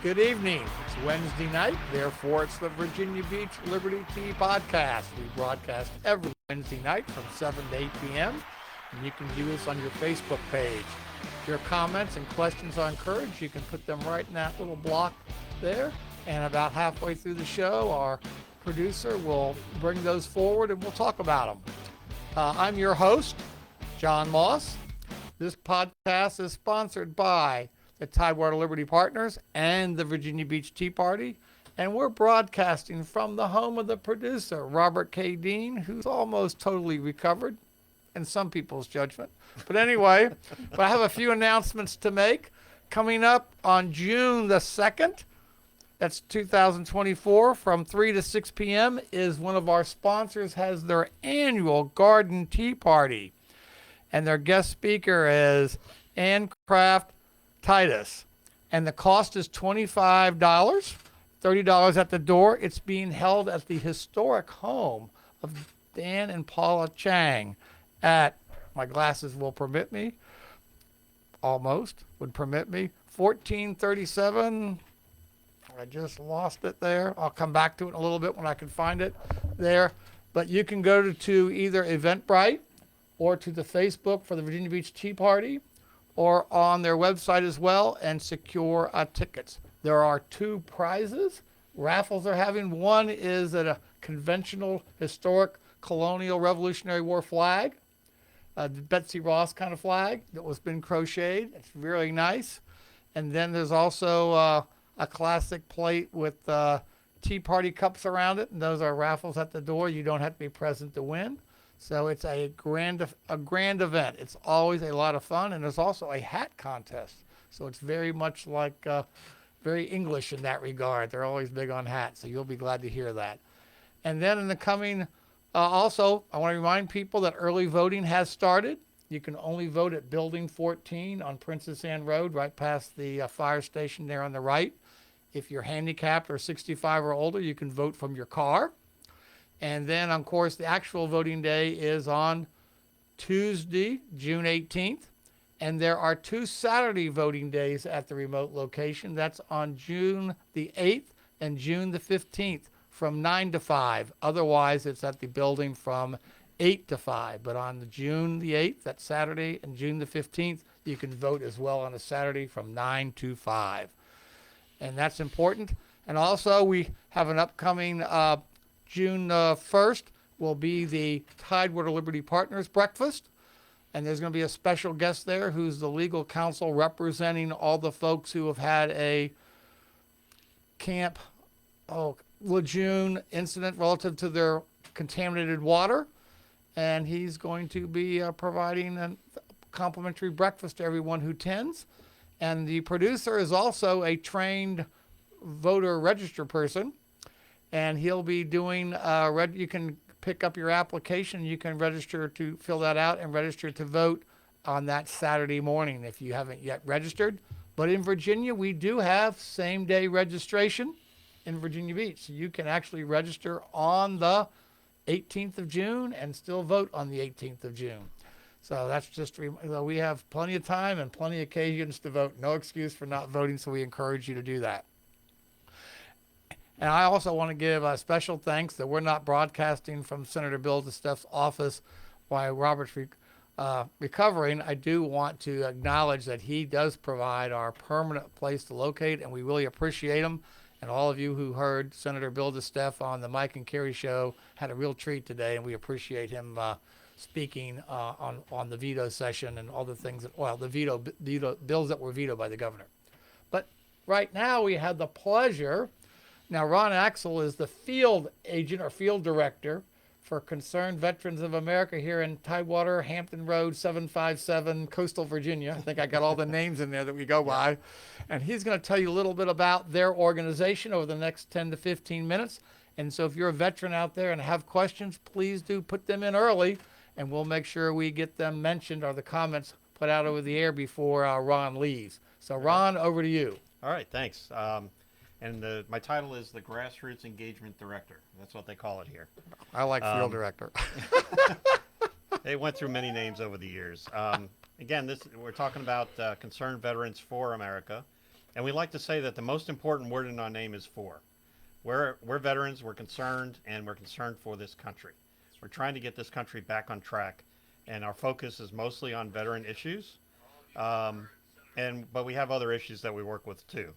Good evening. It's Wednesday night, therefore it's the Virginia Beach Libertea Podcast. We broadcast every Wednesday night from 7 to 8 p.m. and you can view us on your Facebook page. If your comments and questions are encouraged, you can put them right in that little block there. And about halfway through the show, our producer will bring those forward and we'll talk about them. I'm your host, John Moss. This podcast is sponsored by the Tidewater Liberty Partners and the Virginia Beach Tea Party. And we're broadcasting from the home of the producer, Robert K. Dean, who's almost totally recovered, in some people's judgment. But anyway, but I have a few announcements to make. Coming up on June the 2nd, that's 2024, from 3 to 6 p.m. is one of our sponsors has their annual garden tea party. And their guest speaker is Ann Craft Titus, and the cost is $25, $30 at the door. It's being held at the historic home of Dan and Paula Chang at, my glasses will permit me, almost would permit me, 1437, I just lost it there. I'll come back to it in a little bit when I can find it there. But you can go to either Eventbrite or to the Facebook for the Virginia Beach Tea Party, or on their website as well, and secure tickets. There are two prizes. Raffles are having. One is a conventional, historic, colonial Revolutionary War flag, the Betsy Ross kind of flag that was been crocheted. It's really nice. And then there's also a classic plate with tea party cups around it, and those are raffles at the door. You don't have to be present to win. So it's a grand event. It's always a lot of fun, and there's also a hat contest. So it's very much like very English in that regard. They're always big on hats, so you'll be glad to hear that. And then in the coming, also, I want to remind people that early voting has started. You can only vote at Building 14 on Princess Anne Road, right past the fire station there on the right. If you're handicapped or 65 or older, you can vote from your car. And then, of course, the actual voting day is on Tuesday, June 18th. And there are two Saturday voting days at the remote location. That's on June the 8th and June the 15th from 9 to 5. Otherwise, it's at the building from 8 to 5. But on the June the 8th, that's Saturday, and June the 15th, you can vote as well on a Saturday from 9 to 5. And that's important. And also, we have an upcoming June 1st will be the Tidewater Liberty Partners Breakfast. And there's going to be a special guest there who's the legal counsel representing all the folks who have had a Camp Lejeune incident relative to their contaminated water. And he's going to be providing a complimentary breakfast to everyone who attends. And the producer is also a trained voter register person. And he'll be doing, you can pick up your application. You can register to fill that out and register to vote on that Saturday morning if you haven't yet registered. But in Virginia, we do have same-day registration in Virginia Beach. So you can actually register on the 18th of June and still vote on the 18th of June. So that's just, we have plenty of time and plenty of occasions to vote. No excuse for not voting, so we encourage you to do that. And I also want to give a special thanks that we're not broadcasting from Senator Bill DeSteff's office while Robert's recovering. I do want to acknowledge that he does provide our permanent place to locate, and we really appreciate him. And all of you who heard Senator Bill DeSteff on the Mike and Kerry show had a real treat today, and we appreciate him speaking on the veto session and all the things the veto bills that were vetoed by the governor. But right now we have the pleasure. Now, Ron Axel is the field agent or field director for Concerned Veterans of America here in Tidewater, Hampton Road, 757, Coastal Virginia. I think I got all the names in there that we go by. And he's going to tell you a little bit about their organization over the next 10 to 15 minutes. And so if you're a veteran out there and have questions, please do put them in early, and we'll make sure we get them mentioned or the comments put out over the air before Ron leaves. So, Ron, over to you. All right, thanks. My title is the Grassroots Engagement Director. That's what they call it here. I like field director. They went through many names over the years. Again, we're talking about Concerned Veterans for America. And we like to say that the most important word in our name is for. We're veterans, we're concerned, and we're concerned for this country. We're trying to get this country back on track, and our focus is mostly on veteran issues. Um, but we have other issues that we work with too.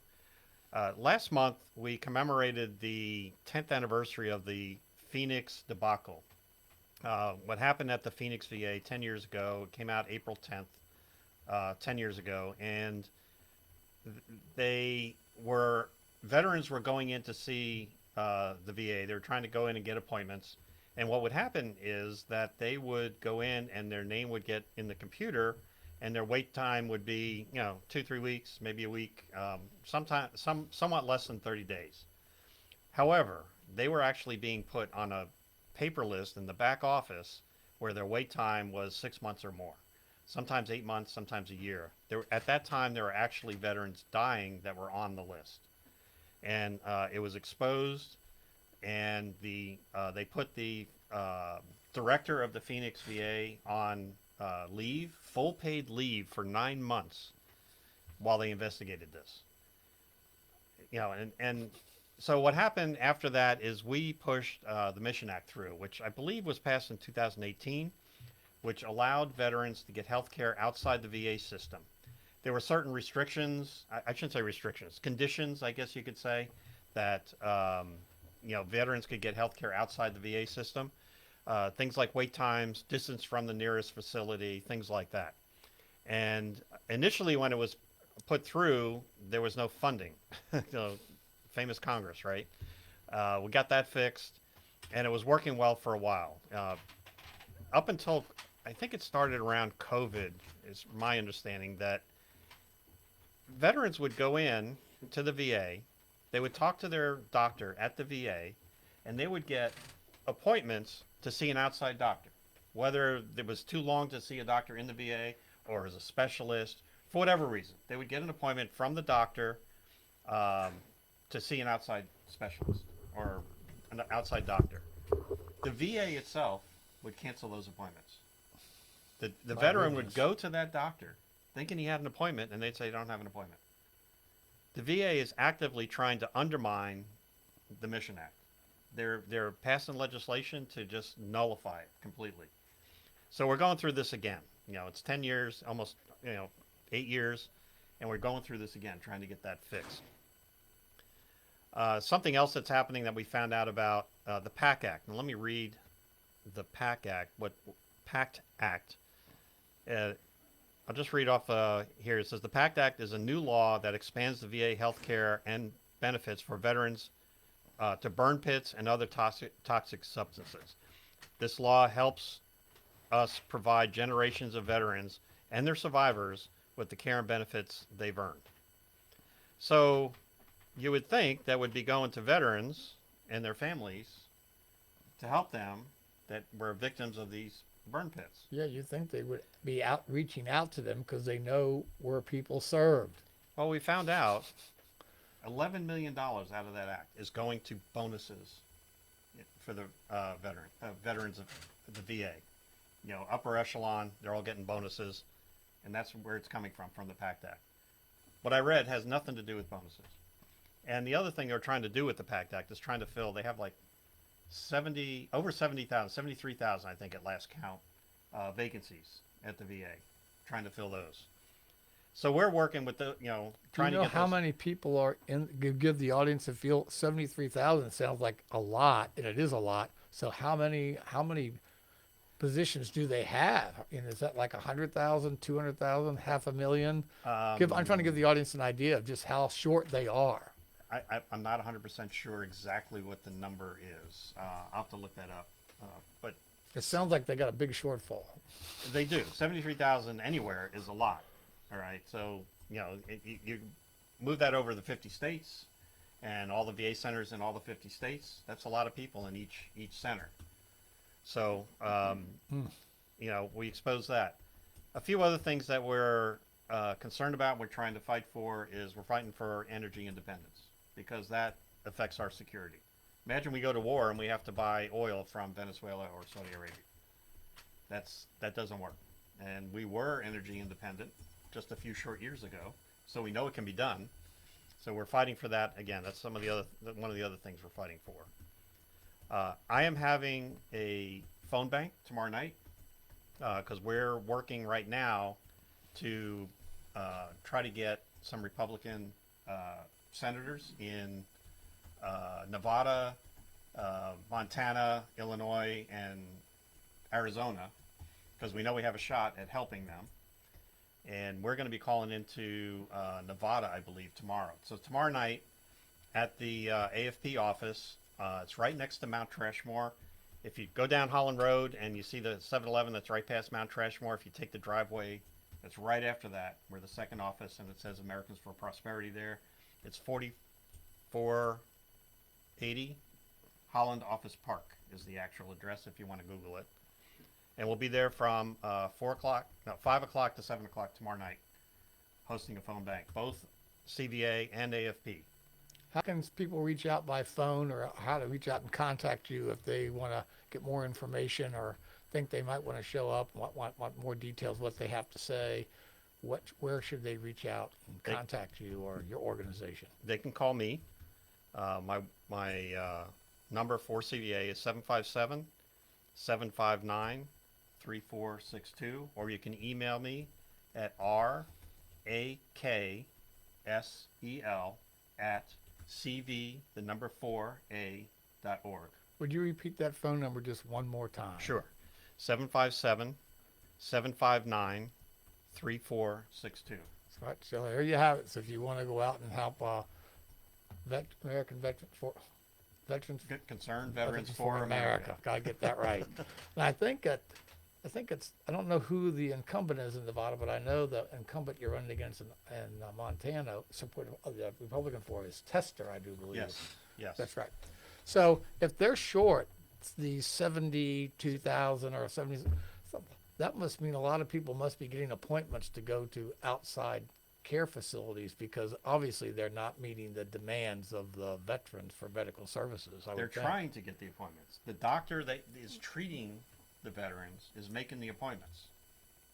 Last month, we commemorated the 10th anniversary of the Phoenix debacle. What happened at the Phoenix VA 10 years ago, it came out April 10th, 10 years ago, and they were, veterans were going in to see the VA. They were trying to go in and get appointments. And what would happen is that they would go in and their name would get in the computer, and their wait time would be, 2-3 weeks, maybe a week, somewhat less than 30 days. However, they were actually being put on a paper list in the back office where their wait time was 6 months or more, sometimes 8 months, sometimes a year. At that time, there were actually veterans dying that were on the list. And it was exposed, and they put the director of the Phoenix VA on leave, full paid leave for 9 months while they investigated this. And so what happened after that is we pushed the Mission Act through, which I believe was passed in 2018, which allowed veterans to get health care outside the VA system. There were certain restrictions, I shouldn't say restrictions, conditions, I guess you could say, that veterans could get health care outside the VA system. Things like wait times, distance from the nearest facility, things like that. And initially when it was put through, there was no funding. Famous Congress, right? We got that fixed, and it was working well for a while. Up until, I think it started around COVID, is my understanding, that veterans would go in to the VA, they would talk to their doctor at the VA, and they would get appointments to see an outside doctor. Whether it was too long to see a doctor in the VA or as a specialist, for whatever reason, they would get an appointment from the doctor to see an outside specialist or an outside doctor. The VA itself would cancel those appointments. The veteran would go to that doctor thinking he had an appointment, and they'd say, "I don't have an appointment." The VA is actively trying to undermine the Mission Act. They're passing legislation to just nullify it completely. So we're going through this again. It's 10 years, almost 8 years, and we're going through this again, trying to get that fixed. Something else that's happening that we found out about, the PAC Act. And let me read the PAC Act. What PACT Act? I'll just read off here. It says the PACT Act is a new law that expands the VA health care and benefits for veterans to burn pits and other toxic substances. This law helps us provide generations of veterans and their survivors with the care and benefits they've earned. So you would think that would be going to veterans and their families to help them that were victims of these burn pits. Yeah, you'd think they would be reaching out to them because they know where people served. Well, we found out $11 million out of that act is going to bonuses for the veterans of the VA. Upper echelon, they're all getting bonuses, and that's where it's coming from the PACT Act. What I read has nothing to do with bonuses. And the other thing they're trying to do with the PACT Act is trying to fill, they have like over 70,000, 73,000, I think at last count, vacancies at the VA, trying to fill those. So we're working with trying to get. Do you know how many people are in? Give the audience a feel. 73,000 sounds like a lot, and it is a lot. So how many positions do they have? Is that like 100,000, 200,000, 500,000? I'm trying to give the audience an idea of just how short they are. I'm not 100% sure exactly what the number is. I'll have to look that up. But it sounds like they got a big shortfall. They do. 73,000 anywhere is a lot. All right. So, you move that over the 50 states and all the VA centers in all the 50 states. That's a lot of people in each center. So, we expose that. A few other things that we're concerned about, we're trying to fight for, is we're fighting for energy independence, because that affects our security. Imagine we go to war and we have to buy oil from Venezuela or Saudi Arabia. That doesn't work. And we were energy independent just a few short years ago, so we know it can be done. So we're fighting for that. Again, that's one of the other things we're fighting for. I am having a phone bank tomorrow night because we're working right now to try to get some Republican senators in Nevada, Montana, Illinois, and Arizona, because we know we have a shot at helping them. And we're going to be calling into Nevada, I believe, tomorrow. So tomorrow night at the AFP office, it's right next to Mount Trashmore. If you go down Holland Road and you see the 7-Eleven that's right past Mount Trashmore, if you take the driveway that's right after that, where the second office, and it says Americans for Prosperity there, it's 4480 Holland Office Park is the actual address if you want to Google it. And we'll be there from 5 o'clock to 7 o'clock tomorrow night, hosting a phone bank, both CVA and AFP. How can people reach out by phone, or how to reach out and contact you if they want to get more information or think they might want to show up, want more details, what they have to say? Where should they reach out and contact you or your organization? They can call me. My number for CVA is 757-759-3462, or you can email me at raksel@cv4a.org. Would you repeat that phone number just one more time? Sure. 757-759-3462. Right, so there you have it. So if you want to go out and help American Concerned Veterans for America. Got to get that right. And I think it's, I don't know who the incumbent is in Nevada, but I know the incumbent you're running against in Montana, support the Republican for is Tester, I do believe. Yes. That's right. So if they're short the 72,000 or 70, that must mean a lot of people must be getting appointments to go to outside care facilities, because obviously they're not meeting the demands of the veterans for medical services. They're trying to get the appointments. The doctor that is treating the veterans is making the appointments,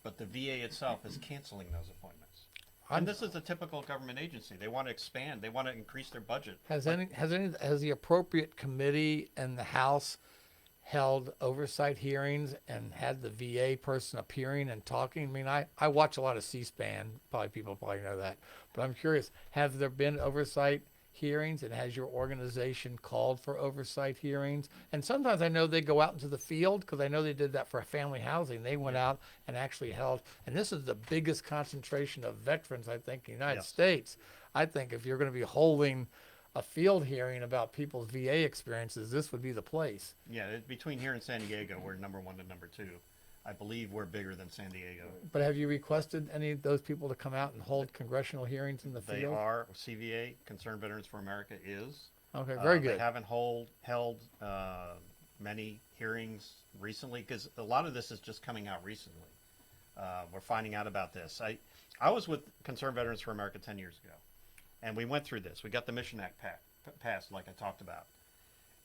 but the VA itself is canceling those appointments. And this is a typical government agency. They want to expand. They want to increase their budget. Has the appropriate committee in the House held oversight hearings and had the VA person appearing and talking? I mean, I watch a lot of C-SPAN. People probably know that. But I'm curious, have there been oversight hearings, and has your organization called for oversight hearings? And sometimes I know they go out into the field, because I know they did that for family housing. They went out and actually held, and this is the biggest concentration of veterans, I think, in the United States. I think if you're going to be holding a field hearing about people's VA experiences, this would be the place. Yeah, between here and San Diego, we're number 1 to number 2. I believe we're bigger than San Diego. But have you requested any of those people to come out and hold congressional hearings in the field? They are. CVA, Concerned Veterans for America, is. Okay, very good. They haven't held many hearings recently, because a lot of this is just coming out recently. We're finding out about this. I was with Concerned Veterans for America 10 years ago, and we went through this. We got the Mission Act passed, like I talked about.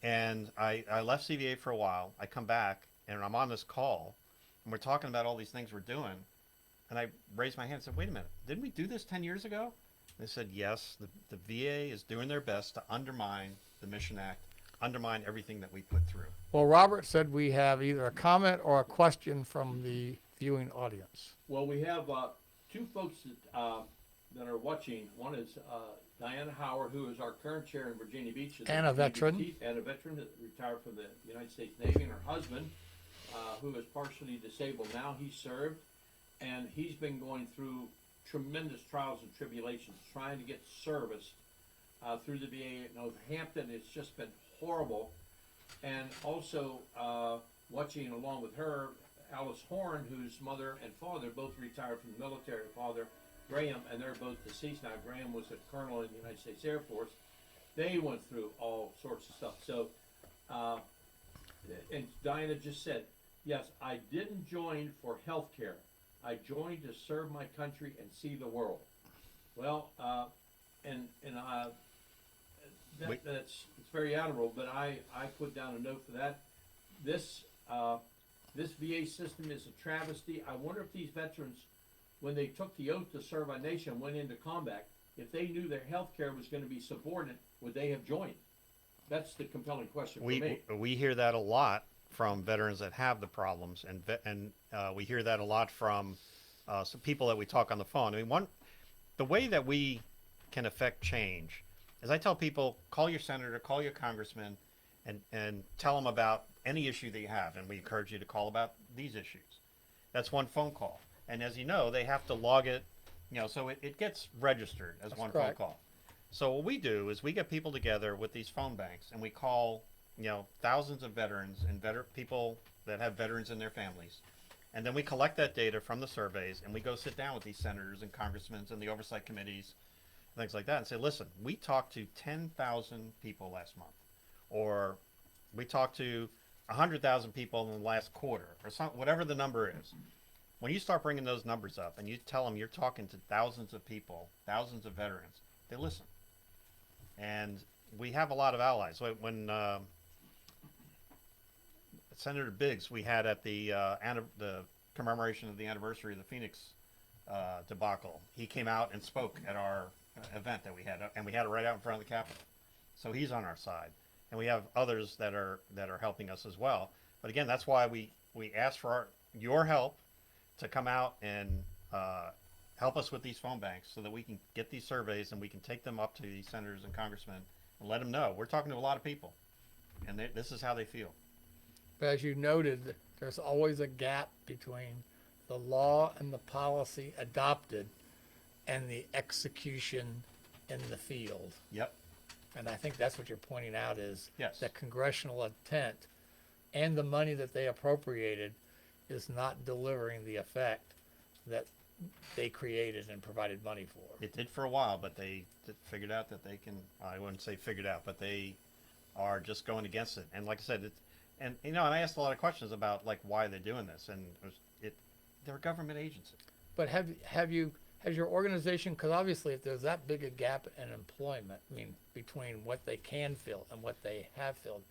And I left CVA for a while. I come back, and I'm on this call, and we're talking about all these things we're doing. And I raised my hand and said, wait a minute, didn't we do this 10 years ago? They said, yes, the VA is doing their best to undermine the Mission Act, undermine everything that we put through. Well, Robert said we have either a comment or a question from the viewing audience. Well, we have two folks that are watching. One is Diana Howard, who is our current chair in Virginia Beach. And a veteran. And a veteran that retired from the United States Navy, and her husband, who is partially disabled now. He served, and he's been going through tremendous trials and tribulations trying to get service through the VA in Northampton. It's just been horrible. And also watching along with her, Alice Horn, whose mother and father both retired from the military. Father Graham, and they're both deceased now. Graham was a colonel in the United States Air Force. They went through all sorts of stuff. So, and Diana just said, yes, I didn't join for health care. I joined to serve my country and see the world. Well, that's it's very admirable, but I put down a note for that. This VA system is a travesty. I wonder if these veterans, when they took the oath to serve our nation, went into combat, if they knew their health care was going to be subordinate, would they have joined? That's the compelling question for me. We hear that a lot from veterans that have the problems, and we hear that a lot from some people that we talk on the phone. I mean, the way that we can affect change is I tell people, call your senator, call your congressman, and tell them about any issue that you have, and we encourage you to call about these issues. That's one phone call, and as you know, they have to log it, so it gets registered as one phone call. So what we do is we get people together with these phone banks, and we call, thousands of veterans and people that have veterans in their families. And then we collect that data from the surveys, and we go sit down with these senators and congressmen and the oversight committees, things like that, and say, listen, we talked to 10,000 people last month, or we talked to 100,000 people in the last quarter, or whatever the number is. When you start bringing those numbers up and you tell them you're talking to thousands of people, thousands of veterans, they listen. And we have a lot of allies. When Senator Biggs, we had at the commemoration of the anniversary of the Phoenix debacle, he came out and spoke at our event that we had, and we had it right out in front of the Capitol. So he's on our side, and we have others that are helping us as well. But again, that's why we ask for your help to come out and help us with these phone banks so that we can get these surveys and we can take them up to these senators and congressmen and let them know we're talking to a lot of people, and this is how they feel. But as you noted, there's always a gap between the law and the policy adopted and the execution in the field. Yep. And I think that's what you're pointing out is Yes. that congressional intent and the money that they appropriated is not delivering the effect that they created and provided money for. It did for a while, but they figured out that they can, I wouldn't say figured out, but they are just going against it. And like I said, and I asked a lot of questions about like why they're doing this, and they're a government agency. But has your organization, because obviously if there's that big a gap in employment, I mean, between what they can fill and what they have filled,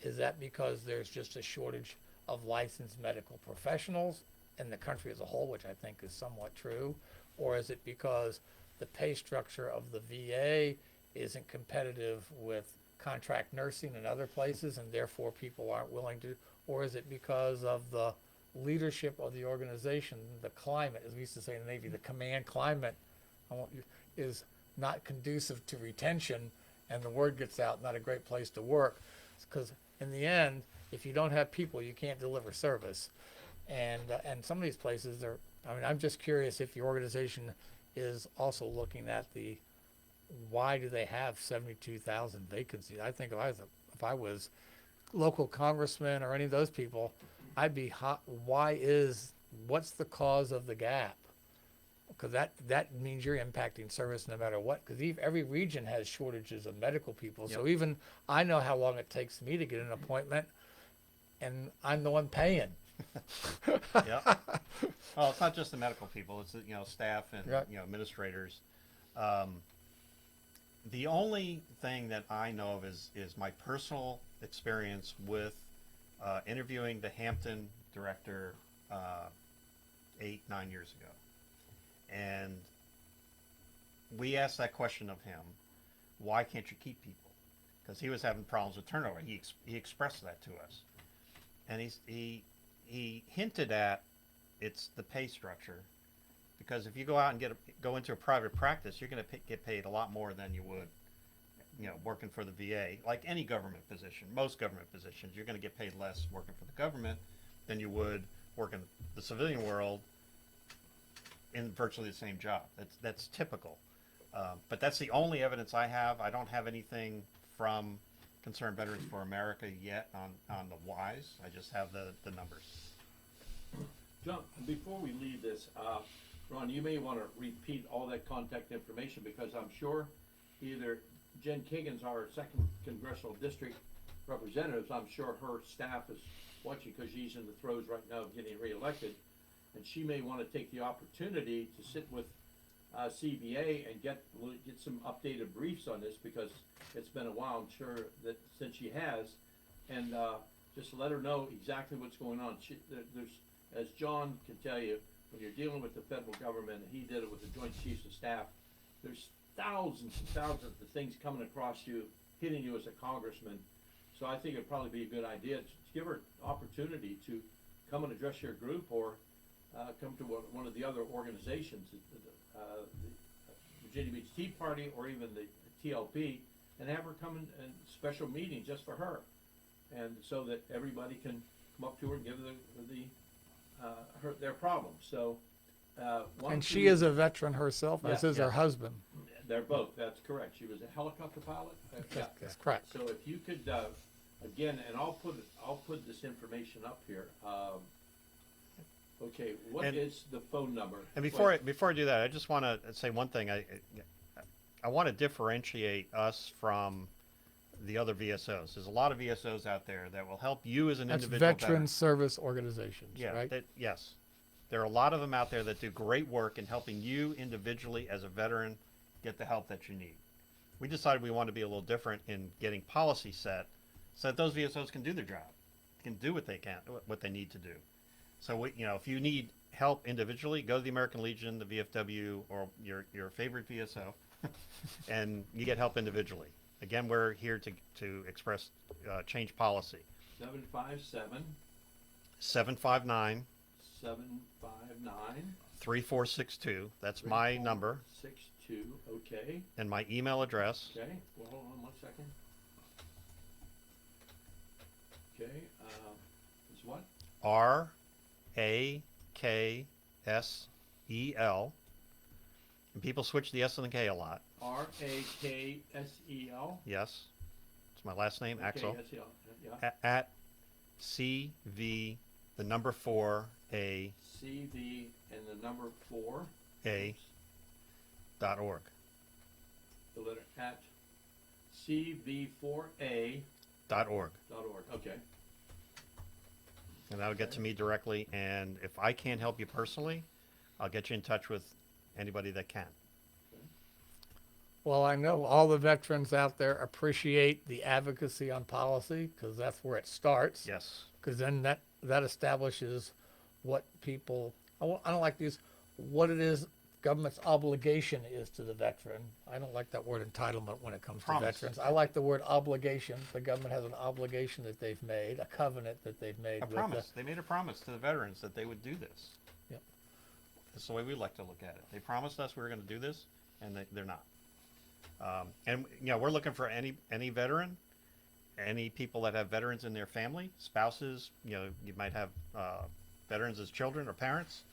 is that because there's just a shortage of licensed medical professionals in the country as a whole, which I think is somewhat true, or is it because the pay structure of the VA isn't competitive with contract nursing in other places and therefore people aren't willing to, or is it because of the leadership of the organization, the climate, as we used to say in the Navy, the command climate is not conducive to retention, and the word gets out, not a great place to work, because in the end, if you don't have people, you can't deliver service. And some of these places I'm just curious if your organization is also looking at why do they have 72,000 vacancies? I think if I was local congressman or any of those people, I'd be hot. What's the cause of the gap? Because that means you're impacting service no matter what. Because every region has shortages of medical people. Yep. So even I know how long it takes me to get an appointment, and I'm the one paying. Yeah. Well, it's not just the medical people; it's staff and right. Administrators. The only thing that I know of is my personal experience with interviewing the Hampton director 8-9 years ago, and we asked that question of him: why can't you keep people? Because he was having problems with turnover. He expressed that to us, and he hinted at it's the pay structure, because if you go out and go into a private practice, you're going to get paid a lot more than you would working for the VA. Like any government position, most government positions, you're going to get paid less working for the government than you would working the civilian world in virtually the same job. That's typical. But that's the only evidence I have. I don't have anything from Concerned Veterans for America yet on the whys. I just have the numbers. John, before we leave this, Ron, you may want to repeat all that contact information, because I'm sure either Jen Kagan's our 2nd Congressional District Representative. I'm sure her staff is watching, because she's in the throes right now of getting reelected, and she may want to take the opportunity to sit with CVA and get some updated briefs on this, because it's been a while, I'm sure, that since she has, and just let her know exactly what's going on. There's, as John can tell you, when you're dealing with the federal government, he did it with the Joint Chiefs of Staff, there's thousands and thousands of things coming across you, hitting you as a congressman. So I think it'd probably be a good idea to give her opportunity to come and address your group, or come to one of the other organizations, the Virginia Beach Tea Party, or even the TLP, and have her come in special meeting just for her, and so that everybody can come up to her and give their problems. So, And she is a veteran herself, as is her husband. They're both. That's correct. She was a helicopter pilot. That's correct. So if you could, again, and I'll put this information up here. Okay, what is the phone number? And before I do that, I just want to say one thing. I want to differentiate us from the other VSOs. There's a lot of VSOs out there that will help you as an That's individual veteran service organizations, right? Yes. There are a lot of them out there that do great work in helping you individually as a veteran get the help that you need. We decided we want to be a little different in getting policy set so that those VSOs can do their job, can do what they need to do. So if you need help individually, go to the American Legion, the VFW, or your favorite VSO, and you get help individually. Again, we're here to express change policy. 757 759 759 3462. That's my number. 62. Okay. And my email address. Okay. Well, hold on 1 second. Okay. Is what? RAKSEL. And people switch the S and the K a lot. RAKSEL. Yes. It's my last name, Axel. S-E-L. Yeah. At CV, the number 4A. CV and the number 4. .org. The letter at CV4A. .org. Okay. And that'll get to me directly. And if I can't help you personally, I'll get you in touch with anybody that can. Well, I know all the veterans out there appreciate the advocacy on policy, because that's where it starts. Yes. Because then that establishes what people, I don't like to use what it is government's obligation is to the veteran. I don't like that word entitlement when it comes Promise. to veterans. I like the word obligation. The government has an obligation that they've made, a covenant that they've made. A promise. They made a promise to the veterans that they would do this. Yep. That's the way we like to look at it. They promised us we were going to do this, and they're not. And we're looking for any veteran, any people that have veterans in their family, spouses. You might have veterans as children or parents.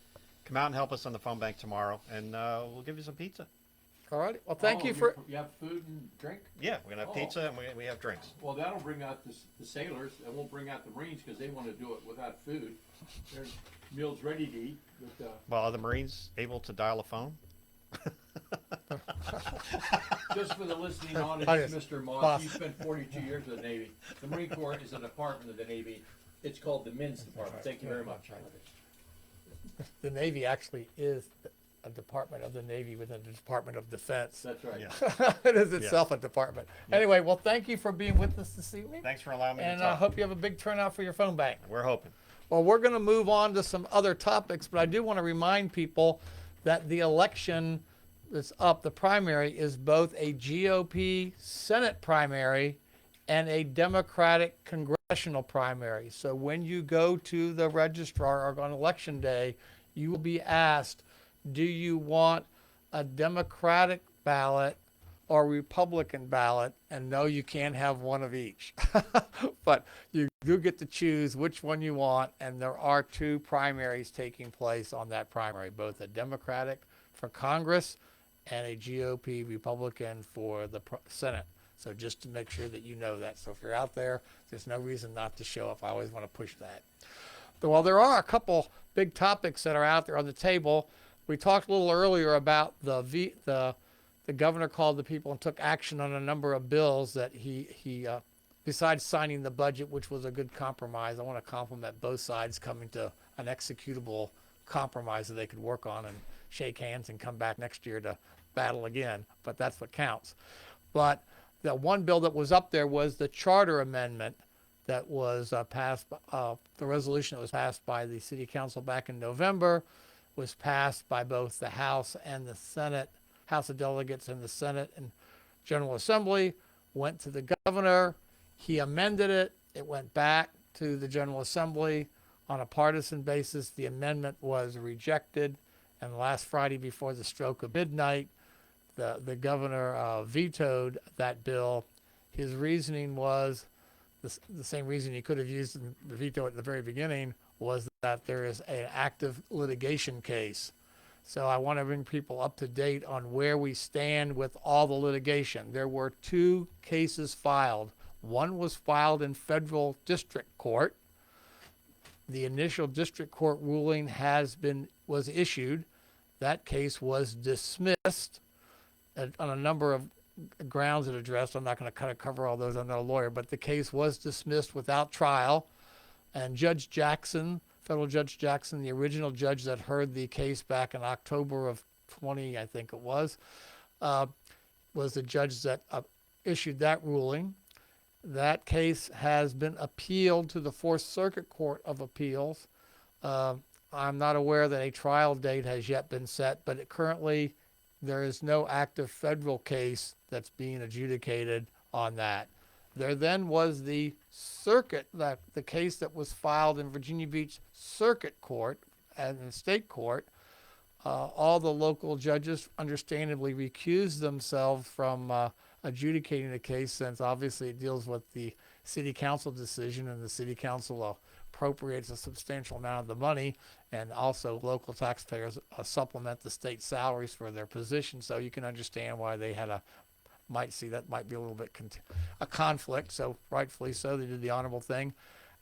Come out and help us on the phone bank tomorrow, and we'll give you some pizza. All right. Well, thank you for. You have food and drink? Yeah, we're gonna have pizza and we have drinks. Well, that'll bring out the sailors. It won't bring out the Marines because they want to do it without food. There's meals ready to eat. But, Well, are the Marines able to dial a phone? just for the listening audience, Yes. Mr. Moss, Boss. you spent 42 years in the Navy. The Marine Corps is a department of the Navy. It's called the Men's Department. Thank you very much. The Navy actually is a department of the Navy within the Department of Defense. That's right. Yeah. It is itself a department. Anyway, well, thank you for being with us this evening. Thanks for allowing me And to I talk. hope you have a big turnout for your phone bank. We're hoping. Well, we're going to move on to some other topics, but I do want to remind people that the election that's up, the primary, is both a GOP Senate primary and a Democratic congressional primary. So when you go to the registrar or on election day, you will be asked, do you want a Democratic ballot or Republican ballot? And no, you can't have one of each. But you do get to choose which one you want, and there are two primaries taking place on that primary, both a Democratic for Congress and a GOP Republican for the Senate. So just to make sure that you know that. So if you're out there, there's no reason not to show up. I always want to push that. Well, there are a couple big topics that are out there on the table. We talked a little earlier about the governor called the people and took action on a number of bills that he besides signing the budget, which was a good compromise. I want to compliment both sides coming to an executable compromise that they could work on and shake hands and come back next year to battle again. But that's what counts. But the one bill that was up there was the charter amendment that was passed, the resolution that was passed by the city council back in November, was passed by both the House and the Senate House of Delegates and the Senate and General Assembly, went to the governor. He amended it. It went back to the General Assembly on a partisan basis. The amendment was rejected. And last Friday before the stroke of midnight, the governor vetoed that bill. His reasoning was the same reason he could have used in the veto at the very beginning, was that there is an active litigation case. So I want to bring people up to date on where we stand with all the litigation. There were 2 cases filed. One was filed in federal district court. The initial district court ruling was issued. That case was dismissed on a number of grounds it addressed. I'm not going to kind of cover all those. I'm not a lawyer, but the case was dismissed without trial. And Judge Jackson, federal Judge Jackson, the original judge that heard the case back in October of 20, I think it was the judge that issued that ruling. That case has been appealed to the Fourth Circuit Court of Appeals. I'm not aware that a trial date has yet been set, but currently there is no active federal case that's being adjudicated on that. There then was the case that was filed in Virginia Beach Circuit Court and the state court. All the local judges understandably recused themselves from adjudicating the case, since obviously it deals with the city council decision, and the city council appropriates a substantial amount of the money, and also local taxpayers supplement the state salaries for their position. So you can understand why they might see that might be a little bit a conflict. So rightfully so, they did the honorable thing.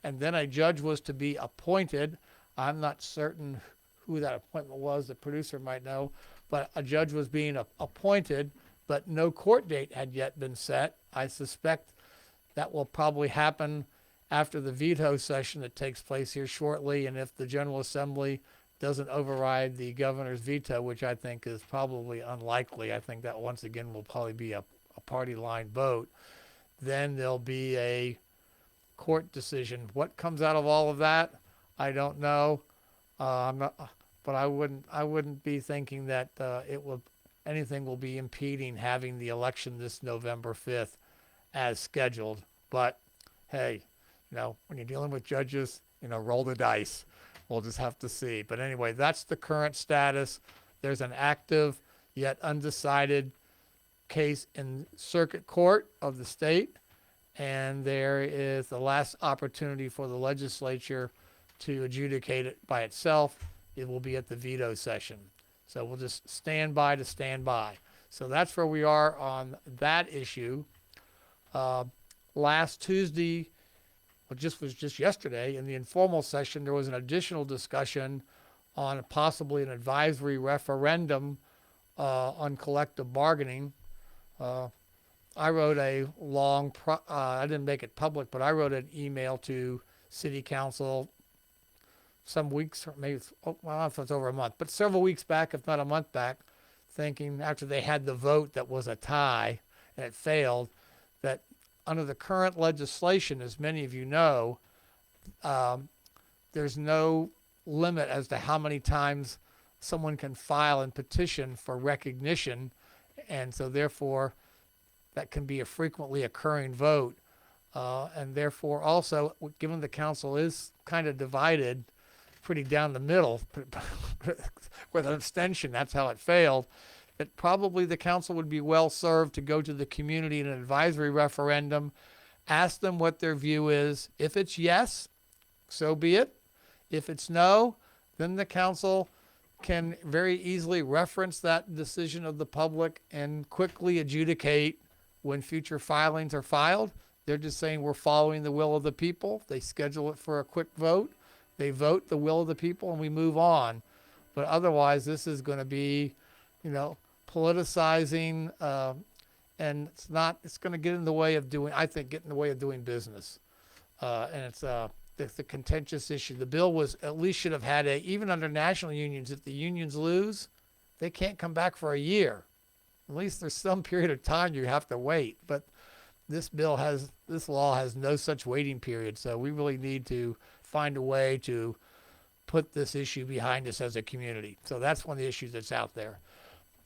And then a judge was to be appointed. I'm not certain who that appointment was. The producer might know, but a judge was being appointed, but no court date had yet been set. I suspect that will probably happen after the veto session that takes place here shortly. And if the General Assembly doesn't override the governor's veto, which I think is probably unlikely, I think that once again will probably be a party line vote, then there'll be a court decision. What comes out of all of that, I don't know. But I wouldn't be thinking that anything will be impeding having the election this November 5th as scheduled. But hey, when you're dealing with judges, roll the dice. We'll just have to see. But anyway, that's the current status. There's an active yet undecided case in circuit court of the state, and there is the last opportunity for the legislature to adjudicate it by itself. It will be at the veto session. So we'll just stand by. So that's where we are on that issue. Last Tuesday, was just yesterday, in the informal session, there was an additional discussion on possibly an advisory referendum on collective bargaining. I wrote a long, I didn't make it public, but I wrote an email to City Council some weeks, or maybe, I don't know if it's over a month, but several weeks back, if not a month back, thinking after they had the vote that was a tie and it failed, that under the current legislation, as many of you know, there's no limit as to how many times someone can file and petition for recognition, and so therefore that can be a frequently occurring vote, and therefore also, given the council is kind of divided pretty down the middle with an abstention, that's how it failed, that probably the council would be well served to go to the community in an advisory referendum, ask them what their view is. If it's yes, so be it. If it's no, then the council can very easily reference that decision of the public and quickly adjudicate when future filings are filed. They're just saying we're following the will of the people. They schedule it for a quick vote. They vote the will of the people and we move on. But otherwise, this is going to be, politicizing, and it's going to get in the way of doing business. And it's the contentious issue. The bill at least should have had even under national unions, if the unions lose, they can't come back for a year. At least there's some period of time you have to wait. But this law has no such waiting period. So we really need to find a way to put this issue behind us as a community. So that's one of the issues that's out there.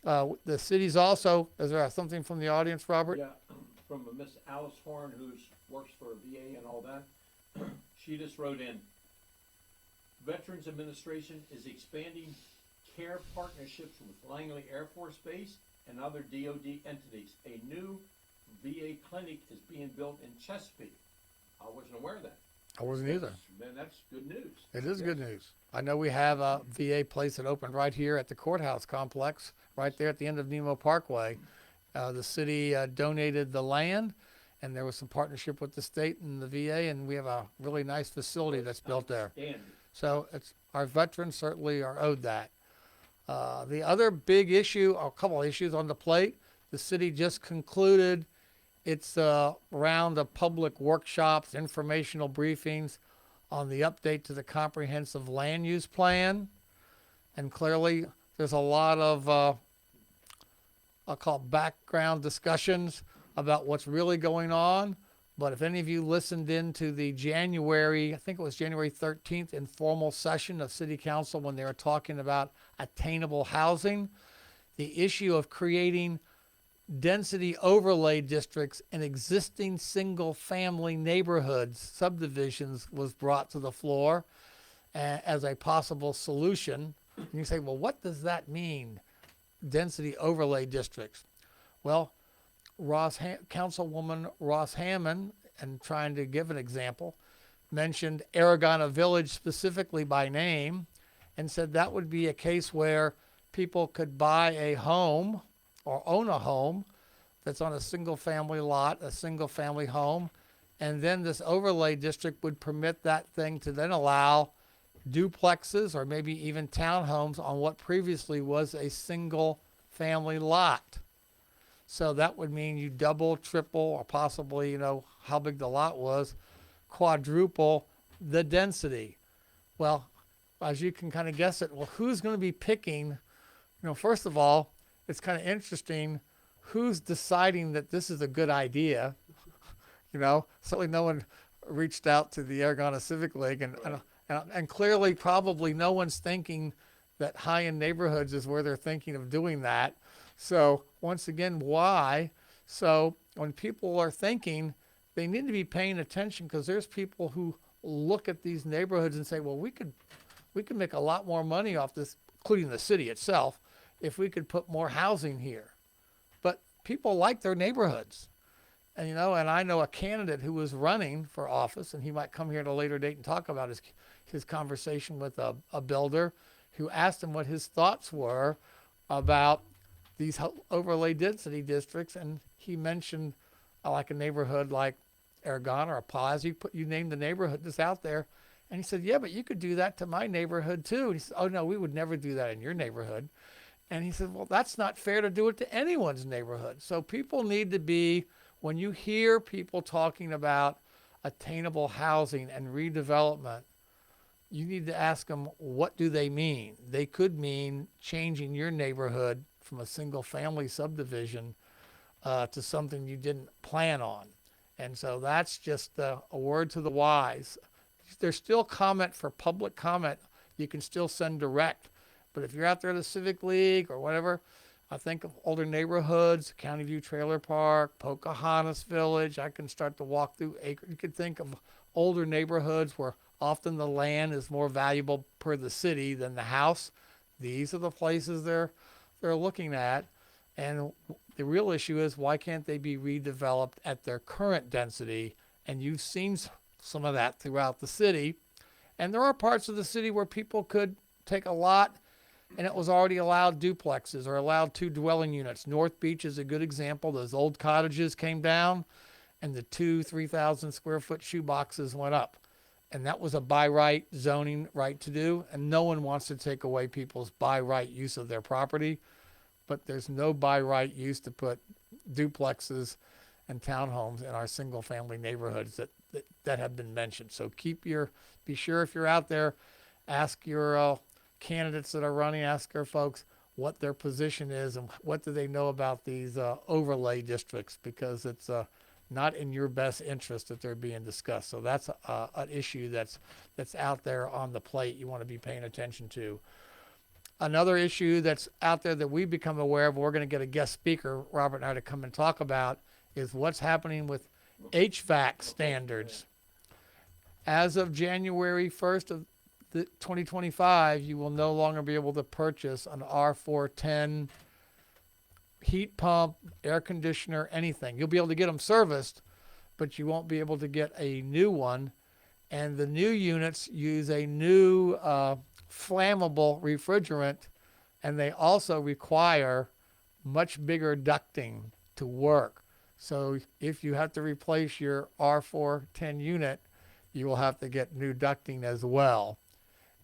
The city's also, is there something from the audience, Robert? Yeah, from a Miss Alice Horn, who's works for VA and all that. She just wrote in, Veterans Administration is expanding care partnerships with Langley Air Force Base and other DoD entities. A new VA clinic is being built in Chesapeake. I wasn't aware of that. I wasn't either. Man, that's good news. It is good news. I know we have a VA place that opened right here at the courthouse complex, right there at the end of Nemo Parkway. The city donated the land, and there was some partnership with the state and the VA, and we have a really nice facility that's built there. Outstanding. So our veterans certainly are owed that. The other big issue, or a couple of issues on the plate, the city just concluded its round of public workshops, informational briefings on the update to the comprehensive land use plan. And clearly there's a lot of, I'll call background discussions about what's really going on. But if any of you listened in to the January, I think it was January 13th informal session of City Council when they were talking about attainable housing, the issue of creating density overlay districts in existing single family neighborhoods, subdivisions, was brought to the floor as a possible solution. And you say, well, what does that mean, density overlay districts? Well, Councilwoman Ross Hammond, and trying to give an example, mentioned Aragona Village specifically by name and said that would be a case where people could buy a home or own a home that's on a single family lot, a single family home, and then this overlay district would permit that thing to then allow duplexes or maybe even townhomes on what previously was a single family lot. So that would mean you double, triple, or possibly, how big the lot was, quadruple the density. Well, as you can kind of guess it, well, who's going to be picking, first of all, it's kind of interesting who's deciding that this is a good idea. Certainly no one reached out to the Aragona Civic League, and clearly probably no one's thinking that high-end neighborhoods is where they're thinking of doing that. So once again, why? So when people are thinking, they need to be paying attention, because there's people who look at these neighborhoods and say, well, we could make a lot more money off this, including the city itself, if we could put more housing here. But people like their neighborhoods. And, and I know a candidate who was running for office, and he might come here at a later date and talk about his conversation with a builder who asked him what his thoughts were about these overlay density districts. And he mentioned like a neighborhood like Aragona or Plaza. You named the neighborhood that's out there. And he said, yeah, but you could do that to my neighborhood too. And he said, oh no, we would never do that in your neighborhood. And he said, well, that's not fair to do it to anyone's neighborhood. So people need to be, when you hear people talking about attainable housing and redevelopment, you need to ask them, what do they mean? They could mean changing your neighborhood from a single family subdivision to something you didn't plan on. And so that's just a word to the wise. There's still comment for public comment. You can still send direct. But if you're out there at the Civic League or whatever, I think of older neighborhoods, County View Trailer Park, Pocahontas Village. I can start to walk through acres. You could think of older neighborhoods where often the land is more valuable per the city than the house. These are the places they're looking at. And the real issue is, why can't they be redeveloped at their current density? And you've seen some of that throughout the city. And there are parts of the city where people could take a lot and it was already allowed duplexes or allowed 2 dwelling units. North Beach is a good example. Those old cottages came down and the 3,000 square foot shoe boxes went up. And that was a by right zoning right to do. And no one wants to take away people's by right use of their property. But there's no by right use to put duplexes and townhomes in our single family neighborhoods that have been mentioned. So be sure if you're out there, ask your candidates that are running, ask our folks what their position is and what do they know about these overlay districts, because it's not in your best interest that they're being discussed. So that's an issue that's out there on the plate you want to be paying attention to. Another issue that's out there that we've become aware of, we're going to get a guest speaker, Robert and I, to come and talk about, is what's happening with HVAC standards. As of January 1st of 2025, you will no longer be able to purchase an R410 heat pump, air conditioner, anything. You'll be able to get them serviced, but you won't be able to get a new one. And the new units use a new flammable refrigerant, and they also require much bigger ducting to work. So if you have to replace your R410 unit, you will have to get new ducting as well.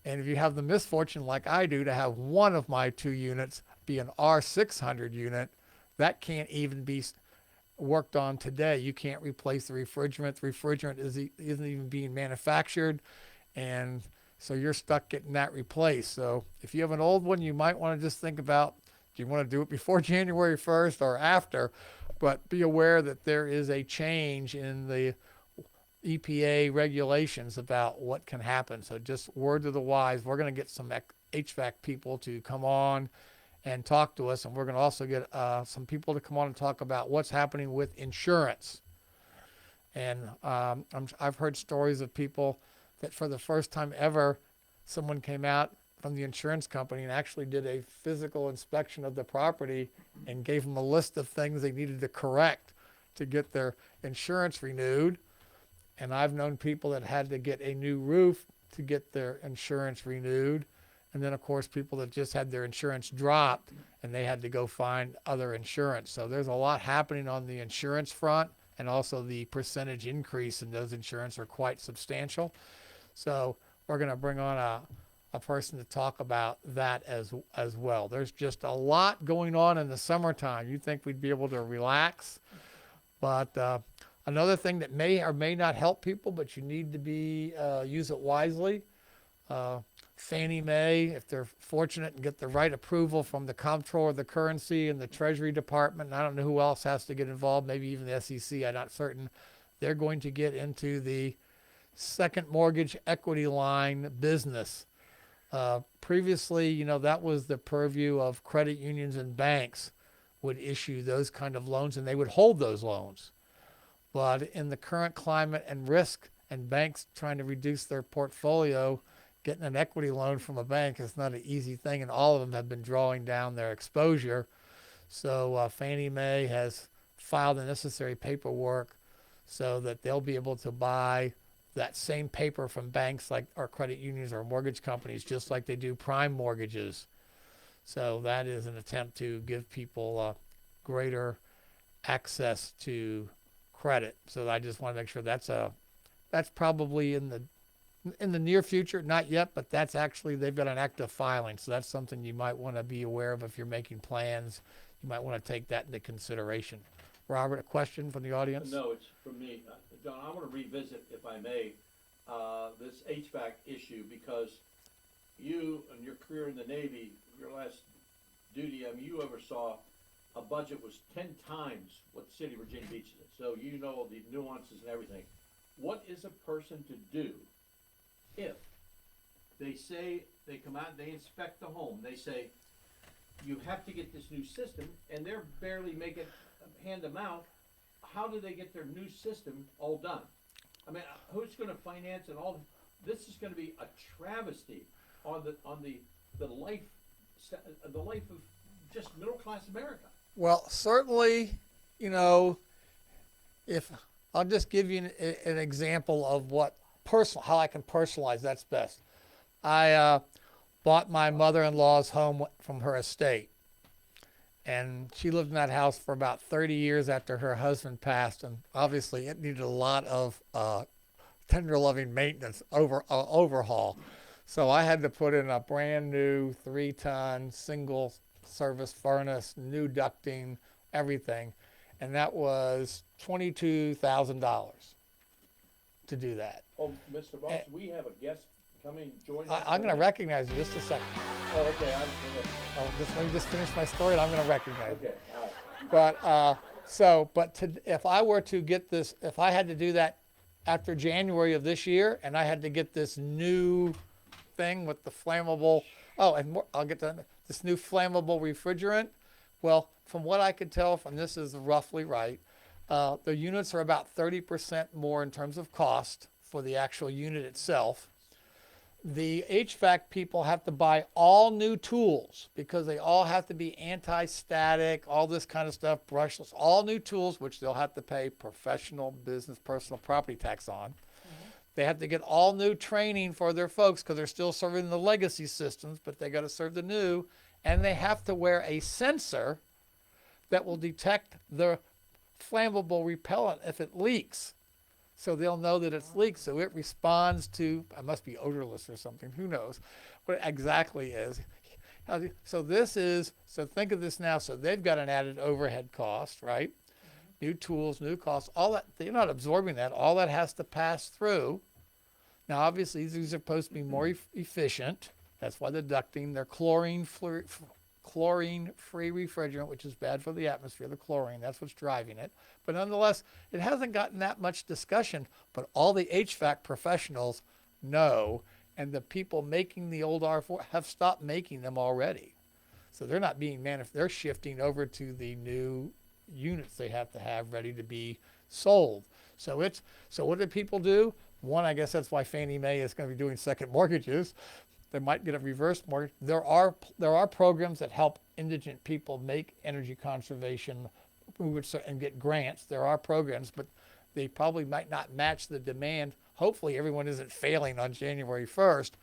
And if you have the misfortune, like I do, to have one of my 2 units be an R600 unit, that can't even be worked on today. You can't replace the refrigerant. The refrigerant isn't even being manufactured, and so you're stuck getting that replaced. So if you have an old one, you might want to just think about, do you want to do it before January 1st or after? But be aware that there is a change in the EPA regulations about what can happen. So just word to the wise, we're going to get some HVAC people to come on and talk to us, and we're going to also get some people to come on and talk about what's happening with insurance. And I've heard stories of people that for the first time ever, someone came out from the insurance company and actually did a physical inspection of the property and gave them a list of things they needed to correct to get their insurance renewed. And I've known people that had to get a new roof to get their insurance renewed. And then, of course, people that just had their insurance dropped and they had to go find other insurance. So there's a lot happening on the insurance front, and also the percentage increase in those insurance are quite substantial. So we're going to bring on a person to talk about that as well. There's just a lot going on in the summertime. You'd think we'd be able to relax, but another thing that may or may not help people, but you need to use it wisely. Fannie Mae, if they're fortunate and get the right approval from the Comptroller of the Currency and the Treasury Department, and I don't know who else has to get involved, maybe even the SEC, I'm not certain, they're going to get into the second mortgage equity line business. Previously, that was the purview of credit unions and banks would issue those kind of loans, and they would hold those loans. But in the current climate and risk, and banks trying to reduce their portfolio, getting an equity loan from a bank is not an easy thing, and all of them have been drawing down their exposure. So Fannie Mae has filed the necessary paperwork so that they'll be able to buy that same paper from banks like our credit unions or mortgage companies, just like they do prime mortgages. So that is an attempt to give people greater access to credit. So I just want to make sure that's probably in the near future, not yet, but that's actually, they've got an active filing. So that's something you might want to be aware of if you're making plans. You might want to take that into consideration. Robert, a question from the audience? No, it's from me. John, I want to revisit, if I may, this HVAC issue, because you, in your career in the Navy, your last duty, you oversaw a budget was 10 times what the city of Virginia Beach is. So you know the nuances and everything. What is a person to do if they say, they come out and they inspect the home, they say, you have to get this new system, and they're barely making, hand them out, how do they get their new system all done? Who's going to finance it all? This is going to be a travesty on the life of just middle class America. Well, certainly, if I'll just give you an example of how I can personalize. That's best. I bought my mother-in-law's home from her estate, and she lived in that house for about 30 years after her husband passed, and obviously it needed a lot of tender loving maintenance overhaul. So I had to put in a brand new 3-ton single service furnace, new ducting, everything, and that was $22,000 to do that. Oh, Mr. Boss, we have a guest coming, joining us. I'm going to recognize you just a second. Oh, okay. Let me just finish my story, and I'm going to recognize you. Okay, all right. But if I were to get this, if I had to do that after January of this year, and I had to get this new thing with the flammable Oh, and more, I'll get to this new flammable refrigerant. Well, from what I could tell, from this is roughly right, the units are about 30% more in terms of cost for the actual unit itself. The HVAC people have to buy all new tools because they all have to be anti-static, all this kind of stuff, brushless, all new tools, which they'll have to pay professional business personal property tax on. They have to get all new training for their folks because they're still serving the legacy systems, but they got to serve the new. And they have to wear a sensor that will detect the flammable repellent if it leaks. So they'll know that it's leaked. So it responds to, it must be odorless or something, who knows what it exactly is. So this is, so think of this now. So they've got an added overhead cost, right? New tools, new costs, all that, they're not absorbing that. All that has to pass through. Now, obviously, these are supposed to be more efficient. That's why the ducting, they're chlorine-free refrigerant, which is bad for the atmosphere, the chlorine, that's what's driving it. But nonetheless, it hasn't gotten that much discussion, but all the HVAC professionals know, and the people making the old R4 have stopped making them already. So they're not being they're shifting over to the new units they have to have ready to be sold. So what do people do? One, I guess that's why Fannie Mae is going to be doing second mortgages. They might get a reverse mortgage. There are programs that help indigent people make energy conservation and get grants. There are programs, but they probably might not match the demand. Hopefully everyone isn't failing on January 1st.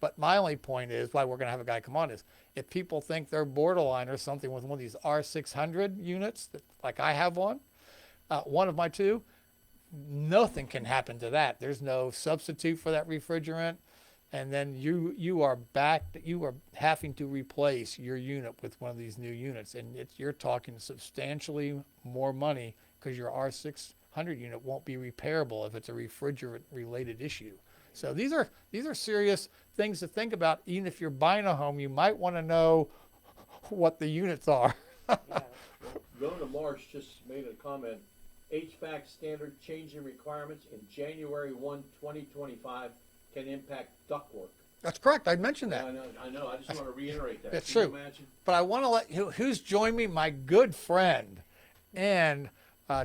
But my only point is, why we're going to have a guy come on, is if people think they're borderline or something with one of these R600 units, like I have one of my two, nothing can happen to that. There's no substitute for that refrigerant. And then you are having to replace your unit with one of these new units. And you're talking substantially more money because your R600 unit won't be repairable if it's a refrigerant related issue. So these are serious things to think about. Even if you're buying a home, you might want to know what the units are. Rona Marsh just made a comment. HVAC standard changing requirements in January 1, 2025 can impact ductwork. That's correct. I mentioned that. I know. I just want to reiterate that. It's Can true. you imagine? But I want to let who's joined me? My good friend and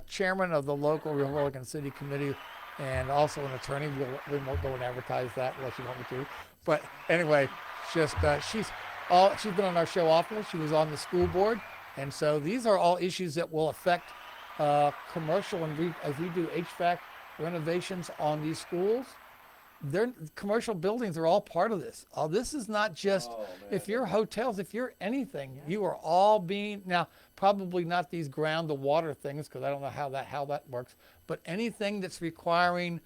chairman of the local Republican City Committee, and also an attorney. We won't go and advertise that unless you want me to. But anyway, she's been on our show often. She was on the school board, and so these are all issues that will affect commercial as we do HVAC renovations on these schools. Commercial buildings are all part of this. This is not just, if you're hotels, if you're anything, you are all being, now probably not these ground to water things, because I don't know how that works, but anything that's requiring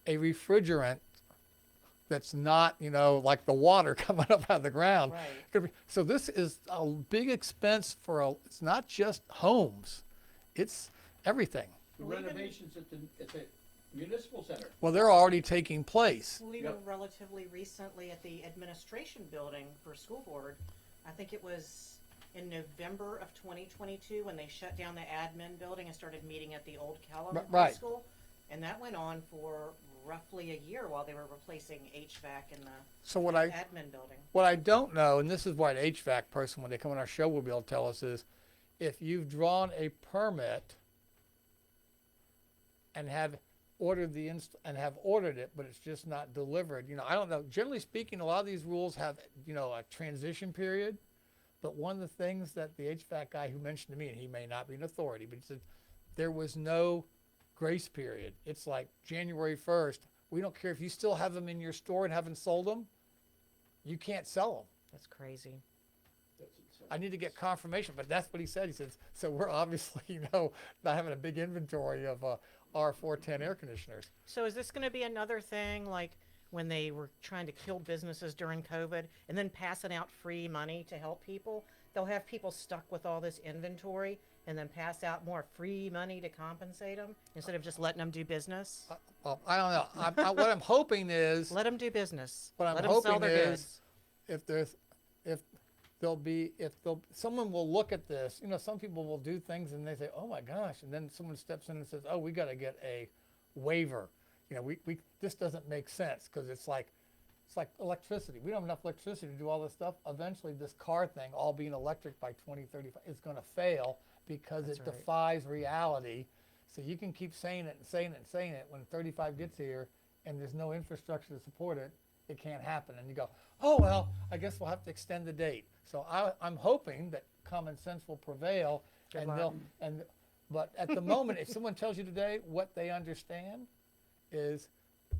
a refrigerant that's not, like the water coming up out of the ground. Right. So this is a big expense it's not just homes, it's everything. The renovations at the Municipal Center. Well, they're already taking place. Well, even relatively recently at the administration building for school board, I think it was in November of 2022 when they shut down the admin building and started meeting at the old Callum High School. And that went on for roughly a year while they were replacing HVAC in the admin building. What I don't know, and this is what an HVAC person, when they come on our show, will be able to tell us, is if you've drawn a permit and have ordered it, but it's just not delivered. I don't know. Generally speaking, a lot of these rules have, a transition period. But one of the things that the HVAC guy who mentioned to me, and he may not be an authority, but he said there was no grace period. It's like January 1st. We don't care if you still have them in your store and haven't sold them. You can't sell them. That's crazy. I need to get confirmation, but that's what he said. He says, so we're obviously, not having a big inventory of R410 air conditioners. So is this going to be another thing like when they were trying to kill businesses during COVID and then passing out free money to help people? They'll have people stuck with all this inventory and then pass out more free money to compensate them instead of just letting them do business? I don't know. What I'm hoping is... Let them do business. What I'm Let hoping them sell their is goods. Someone will look at this, some people will do things and they say, oh my gosh, and then someone steps in and says, oh, we got to get a waiver. This doesn't make sense, because it's like It's like electricity. We don't have enough electricity to do all this stuff. Eventually, this car thing, all being electric by 2035, is going to fail because That's it right. defies reality. So you can keep saying it and saying it and saying it. When 35 gets here and there's no infrastructure to support it, it can't happen. And you go, oh, well, I guess we'll have to extend the date. So I'm hoping that common sense will prevail. Good and luck. but at the moment, if someone tells you today what they understand is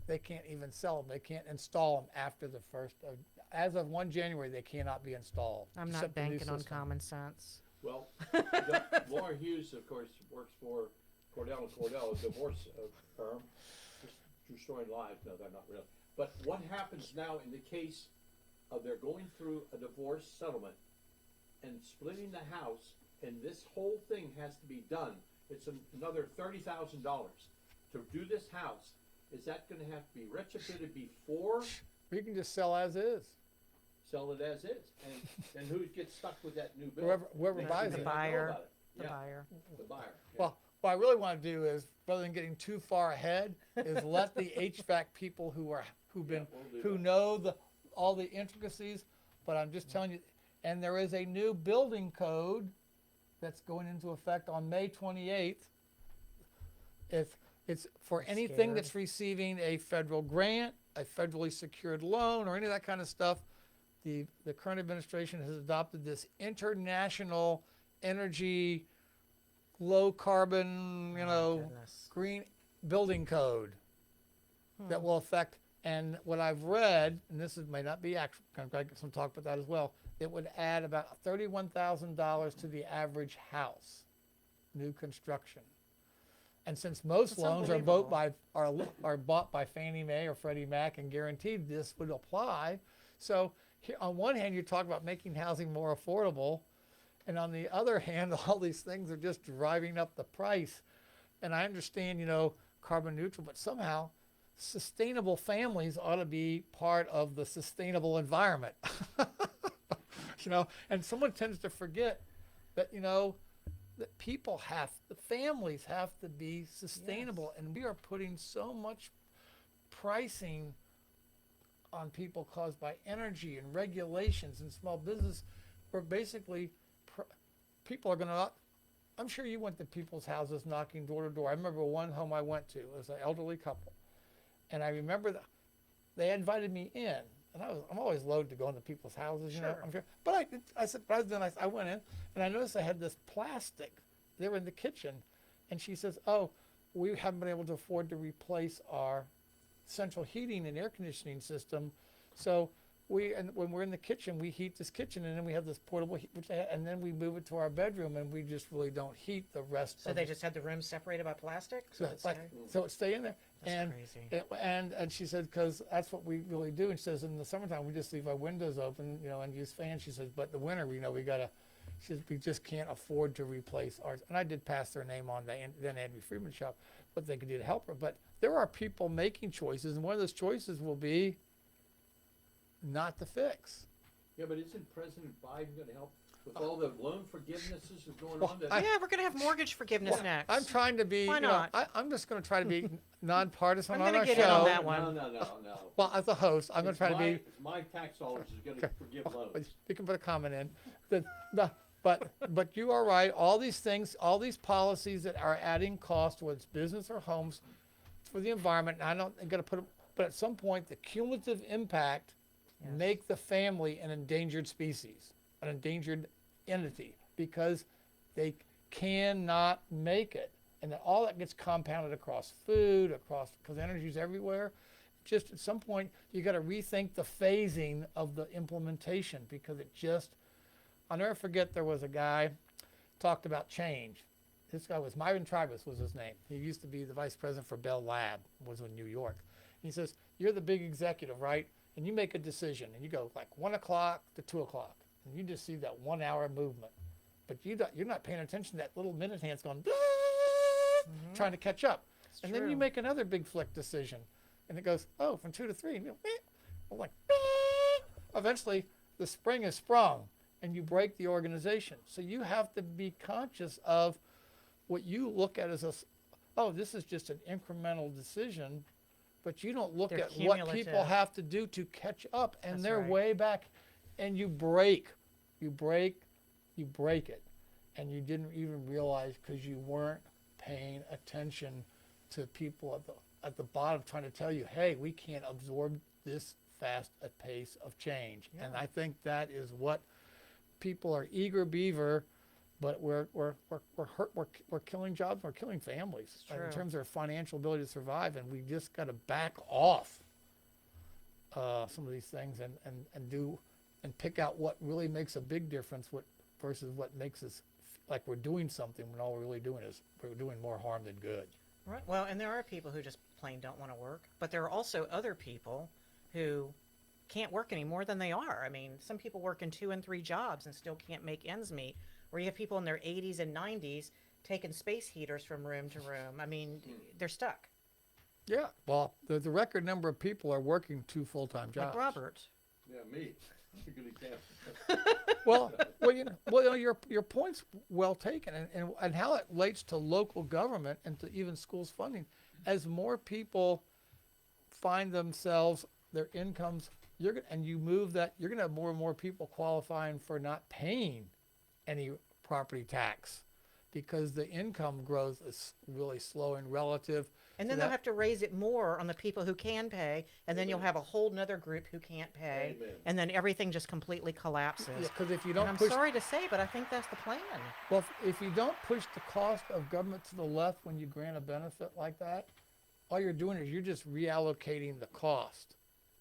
they can't even sell them. They can't install them after the first of, as of 1 January, they cannot be installed. I'm not except the new banking on system. common sense. Well, Laura Hughes, of course, works for Cordell and Cordell, a divorce firm, just destroying lives. No, they're not really. But what happens now in the case of they're going through a divorce settlement and splitting the house, and this whole thing has to be done? It's another $30,000 to do this house. Is that going to have to be retrofitted before? You can just sell as is. Sell it as is, and then who gets stuck with that new bill? Whoever buys The it. buyer. The Yeah, buyer. the buyer. Yeah. Well, what I really want to do is, rather than getting too far ahead, is let the HVAC people who know all the intricacies. But I'm just telling you, and there is a new building code that's going into effect on May 28th. If it's for anything scared. that's receiving a federal grant, a federally secured loan, or any of that kind of stuff, the current administration has adopted this international energy, low carbon, Goodness. green building code that will affect. And what I've read, and may not be actual, I'm going to get some talk about that as well, it would add about $31,000 to the average house, new construction. And since most That's loans unbelievable. are bought by Fannie Mae or Freddie Mac and guaranteed, this would apply. So here, on one hand, you talk about making housing more affordable, and on the other hand, all these things are just driving up the price. And I understand, carbon neutral, but somehow sustainable families ought to be part of the sustainable environment. And someone tends to forget that, that the families have to be sustainable. And we are putting so much pricing on people caused by energy and regulations and small business, where basically people are going to, I'm sure you went to people's houses knocking door to door. I remember one home I went to, it was an elderly couple. And I remember that they invited me in. And I'm always loath to go into people's houses, Sure. I'm sure. But I went in and I noticed they had this plastic. They were in the kitchen. And she says, oh, we haven't been able to afford to replace our central heating and air conditioning system. So when we're in the kitchen, we heat this kitchen, and then we have this portable heat, and then we move it to our bedroom, and we just really don't heat the rest. So they just had the rooms separated by plastic? So it stay in there. That's crazy. And she said, because that's what we really do. And she says, in the summertime, we just leave our windows open, and use fans. She says, but the winter, we just can't afford to replace ours. And I did pass their name on then Andy Freeman shop, what they could do to help her. But there are people making choices, and one of those choices will be not the fix. Yeah, but isn't President Biden going to help with all the loan forgivenesses that's going on? I- Yeah, we're going to have mortgage forgiveness next. I'm trying to be, Why not? I'm just going to try to be nonpartisan I'm on gonna our get in on show. that one. No. Well, as a host, I'm going to try to be. It's my tax dollars is going to forgive loans. You can put a comment in. But you are right. All these things, all these policies that are adding cost, whether it's business or homes, for the environment. And I'm going to put. But at some point, the cumulative impact make the family an endangered species, an endangered entity, because they cannot make it, and then all that gets compounded across food, because energy's everywhere. Just at some point, you got to rethink the phasing of the implementation, because I'll never forget, there was a guy talked about change. This guy was Myron Tribus was his name. He used to be the vice president for Bell Lab, was in New York. He says, you're the big executive, right? And you make a decision, and you go like 1 o'clock to 2 o'clock, and you just see that 1 hour movement. But you're not paying attention to that little minute hand's going, trying to catch up. And then you make another big flick decision, and it goes, oh, from 2 to 3. And you go, like, eventually the spring is sprung, and you break the organization. So you have to be conscious of what you look at as this is just an incremental decision. but you don't look They're at what people cumulative. have to do to catch up, and That's they're right. way back, and you break it, and you didn't even realize because you weren't paying attention to people at the bottom trying to tell you, hey, we can't absorb this fast a pace of change. And I think that is what people are eager beaver, but we're hurt, we're killing jobs, we're killing families in true. terms of their financial ability to survive, and we just got to back off some of these things and pick out what really makes a big difference versus what makes us like we're doing something when all we're really doing is we're doing more harm than good. Right. Well, and there are people who just plain don't want to work, but there are also other people who can't work any more than they are. I mean, some people work in 2 and 3 jobs and still can't make ends meet. Or you have people in their 80s and 90s taking space heaters from room to room. I mean, they're stuck. Yeah, well, the record number of people are working 2 full-time jobs. Like Robert. Yeah, me. That's a good example. Well, your point's well taken, and how it relates to local government and to even schools funding. As more people find themselves, their incomes, and you move that, you're going to have more and more people qualifying for not paying any property tax because the income growth is really slow and relative. And then to they'll that. have to raise it more on the people who can pay, and then you'll have a whole nother group who can't pay, Amen. and then everything just completely collapses. Because if you And don't I'm push, sorry to say, but I think that's the plan. well, if you don't push the cost of government to the left when you grant a benefit like that, all you're doing is you're just reallocating the cost,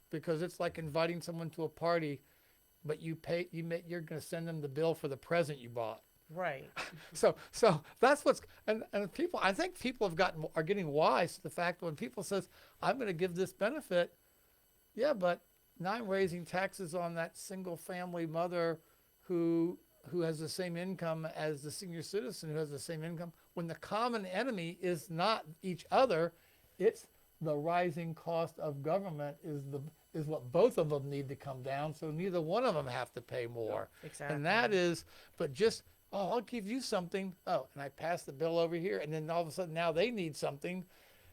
because it's like inviting someone to a party, but you're going to send them the bill for the present you bought. Right. So that's what's and people. I think people are getting wise to the fact that when people says I'm going to give this benefit, yeah, but now I'm raising taxes on that single family mother who has the same income as the senior citizen who has the same income. When the common enemy is not each other, it's the rising cost of government is what both of them need to come down. So neither one of them have to pay more. Exactly. And that is, but just. Oh, I'll give you something. Oh, and I pass the bill over here, and then all of a sudden now they need something,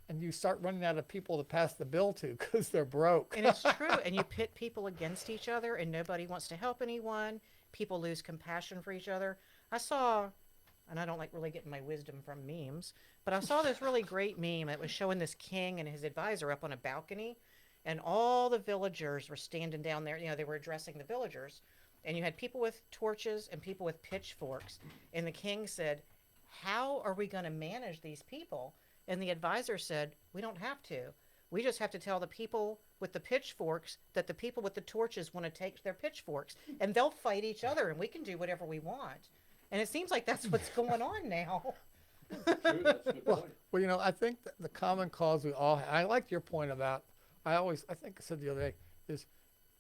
and you start running out of people to pass the bill to because they're broke. And it's true. And you pit people against each other, and nobody wants to help anyone. People lose compassion for each other. I saw, and I don't like really getting my wisdom from memes, but I saw this really great meme that was showing this king and his advisor up on a balcony, and all the villagers were standing down there. You know, they were addressing the villagers. And you had people with torches and people with pitchforks. And the king said, how are we going to manage these people? And the advisor said, we don't have to. We just have to tell the people with the pitchforks that the people with the torches want to take their pitchforks. And they'll fight each other, and we can do whatever we want. And it seems like that's what's going on now. True, that's a good point. Well, I think that the common cause we all have, I like your point about, I think I said the other day, is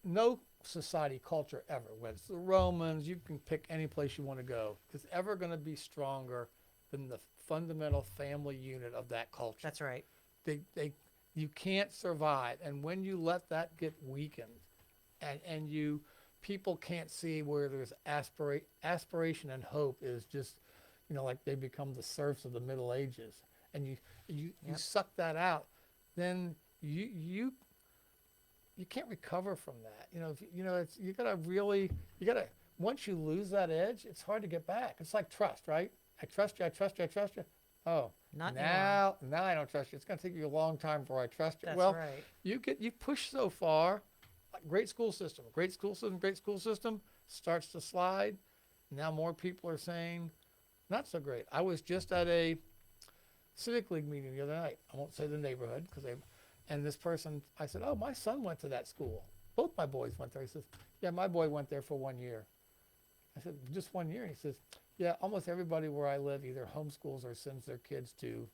no society, culture ever, whether it's the Romans, you can pick any place you want to go, is ever going to be stronger than the fundamental family unit of that culture. That's right. You can't survive. And when you let that get weakened and people can't see where there's aspiration and hope is just, like they become the serfs of the Middle Ages, and you suck that out, then you can't recover from that. Once you lose that edge, it's hard to get back. It's like trust, right? I trust you. Oh, Not now I don't trust you. It's going to take you a long time before I trust you. That's well, right. you push so far. Like great school system starts to slide. Now more people are saying, not so great. I was just at a Civic League meeting the other night. I won't say the neighborhood and this person, I said, oh, my son went to that school. Both my boys went there. He says, yeah, my boy went there for 1 year. I said, just 1 year? He says, yeah, almost everybody where I live either homeschools or sends their kids to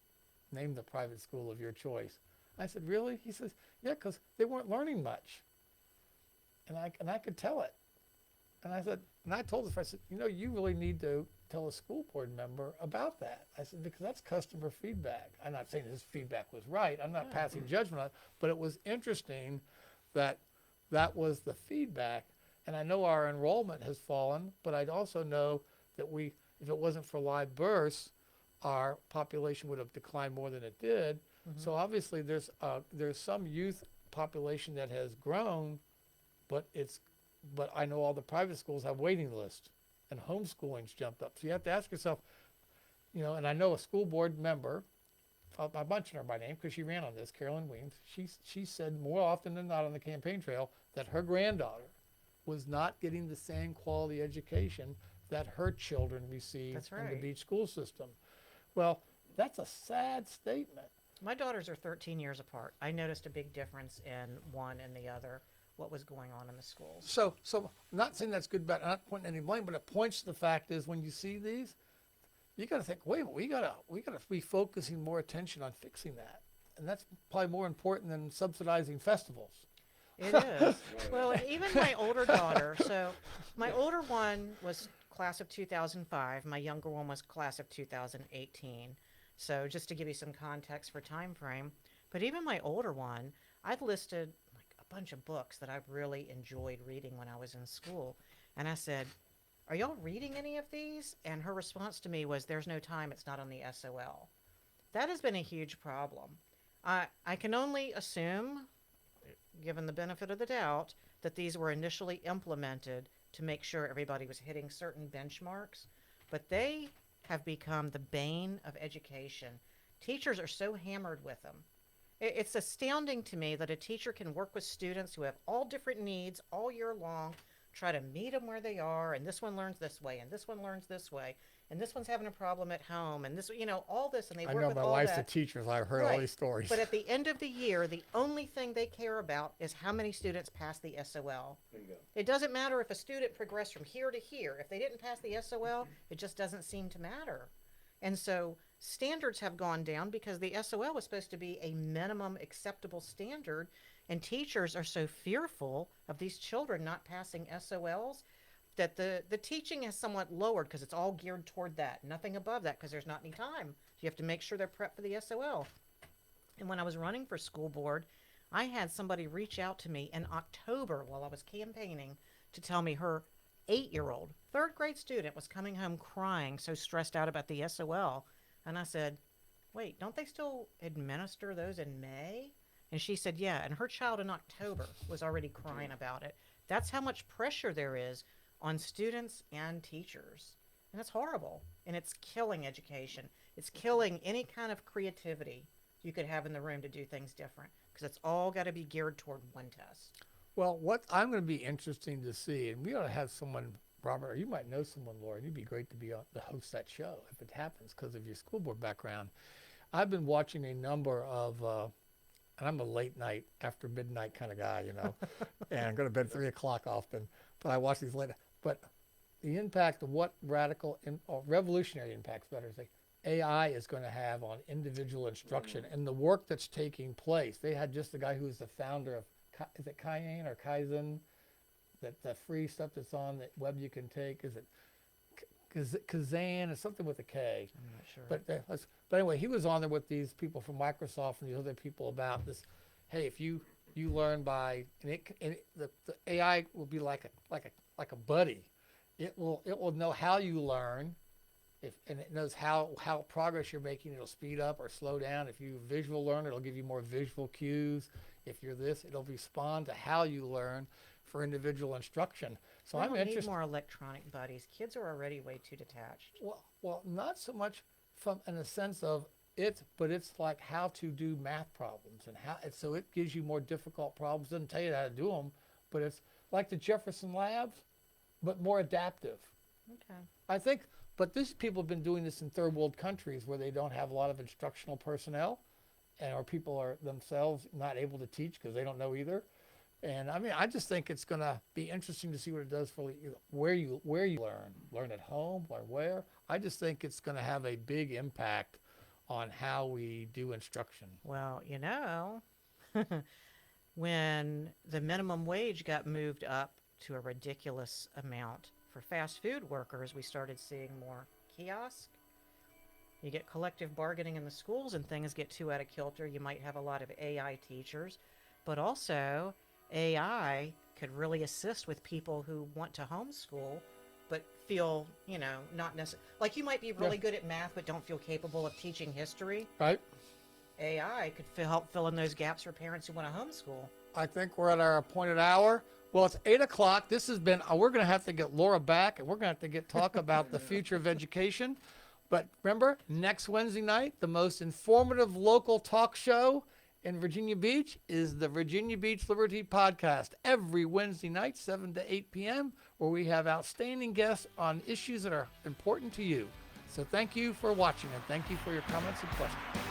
name the private school of your choice. I said, really? He says, yeah, because they weren't learning much. And I could tell it. And I told the friend, I said, you really need to tell a school board member about that. I said, because that's customer feedback. I'm not saying his feedback was right. I'm not passing judgment on it, but it was interesting that was the feedback. And I know our enrollment has fallen, but I'd also know that if it wasn't for live births, our population would have declined more than it did. So obviously there's some youth population that has grown, but I know all the private schools have waiting lists, and homeschooling's jumped up. So you have to ask yourself, and I know a school board member, I mentioned her by name because she ran on this, Carolyn Weems. She said more often than not on the campaign trail that her granddaughter was not getting the same quality education that her children received That's in the right. beach school system. Well, that's a sad statement. My daughters are 13 years apart. I noticed a big difference in one and the other, what was going on in the schools. So I'm not saying that's good, but I'm not pointing any blame, but it points to the fact is when you see these, you got to think, wait a minute, we got to be focusing more attention on fixing that. And that's probably more important than subsidizing festivals. It is. Well, and even my older daughter, so my older one was class of 2005. My younger one was class of 2018. So just to give you some context for time frame. But even my older one, I've listed like a bunch of books that I've really enjoyed reading when I was in school. And I said, are y'all reading any of these? And her response to me was, there's no time, it's not on the SOL. That has been a huge problem. I can only assume, given the benefit of the doubt, that these were initially implemented to make sure everybody was hitting certain benchmarks, but they have become the bane of education. Teachers are so hammered with them. It's astounding to me that a teacher can work with students who have all different needs all year long, try to meet them where they are, and this one learns this way, and this one learns this way, and this one's having a problem at home, and this, all this, and they I work know with my all wife's that. a teacher, so I've heard all Right. these stories. But at the end of the year, the only thing they care about is how many students pass the SOL. Bingo. It doesn't matter if a student progressed from here to here. If they didn't pass the SOL, it just doesn't seem to matter. And so standards have gone down because the SOL was supposed to be a minimum acceptable standard, and teachers are so fearful of these children not passing SOLs that the teaching is somewhat lowered because it's all geared toward that. Nothing above that because there's not any time. You have to make sure they're prepped for the SOL. And when I was running for school board, I had somebody reach out to me in October while I was campaigning to tell me her 8-year-old, third grade student was coming home crying, so stressed out about the SOL. And I said, wait, don't they still administer those in May? And she said, yeah. And her child in October was already crying about it. That's how much pressure there is on students and teachers. And it's horrible. And it's killing education. It's killing any kind of creativity you could have in the room to do things different. Because it's all got to be geared toward one test. Well, what I'm going to be interesting to see, and we ought to have someone, Robert, or you might know someone, Laura, you'd be great to be the host that show if it happens because of your school board background. I've been watching a number of, and I'm a late night, after midnight kind of guy, and I go to bed at 3 o'clock often, but I watch these late, but the impact of what or revolutionary impacts, better to say, AI is going to have on individual instruction and the work that's taking place. They had just the guy who was the founder of, is it Cayenne or Kaizen? That the free stuff that's on the web you can take, is it Kazan? It's something with a K. I'm not sure. But anyway, he was on there with these people from Microsoft and these other people about this. Hey, if you learn by the AI will be like a buddy. It will know how you learn, and it knows how progress you're making. It'll speed up or slow down. If you visual learn, it'll give you more visual cues. If you're this, it'll respond to how you learn for individual instruction. So we I'm don't need interested. more electronic buddies. Kids are already way too detached. Well, not so much from in a sense of it, but it's like how to do math problems and so it gives you more difficult problems. Doesn't tell you how to do them, but it's like the Jefferson Labs, but more adaptive. Okay. I think, but these people have been doing this in third world countries where they don't have a lot of instructional personnel, or people are themselves not able to teach because they don't know either. And I mean, I just think it's going to be interesting to see what it does for where you learn at home, learn where. I just think it's going to have a big impact on how we do instruction. Well, when the minimum wage got moved up to a ridiculous amount for fast food workers, we started seeing more kiosks. You get collective bargaining in the schools and things get too out of kilter. You might have a lot of AI teachers, but also AI could really assist with people who want to homeschool but feel, not necessarily, like you might be really good at math but don't feel capable of teaching history. Right? AI could help fill in those gaps for parents who want to homeschool. I think we're at our appointed hour. Well, it's 8 o'clock. This has been, we're going to have to get Laura back, and we're going to have to talk about the future of education. But remember, next Wednesday night, the most informative local talk show in Virginia Beach is the Virginia Beach Liberty Podcast. Every Wednesday night, 7 to 8 p.m., where we have outstanding guests on issues that are important to you. So thank you for watching, and thank you for your comments and questions.